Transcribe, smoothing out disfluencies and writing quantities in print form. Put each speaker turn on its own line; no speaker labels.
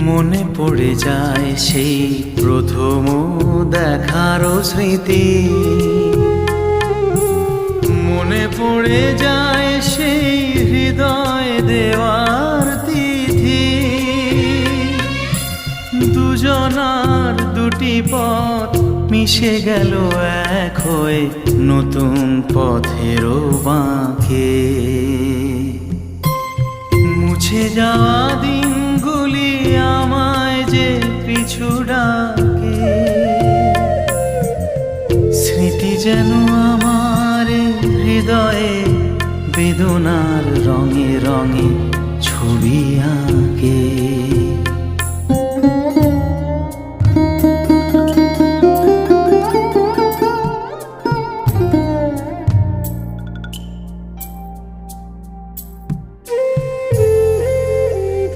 মনে পড়ে যায় সেই প্রথম দেখারও স্মৃতি, মনে পড়ে যায় সেই হৃদয় দেওয়ার তিথি। দুজনার দুটি পথ মিশে গেল এক হয়ে নতুন পথেরও বাঁকে। মুছে যাওয়া দিনগুলি আমায় যে পিছু ডাকে, স্মৃতি যেন আমার হৃদয়ে বেদনার রঙে রঙে ছবি আঁকে।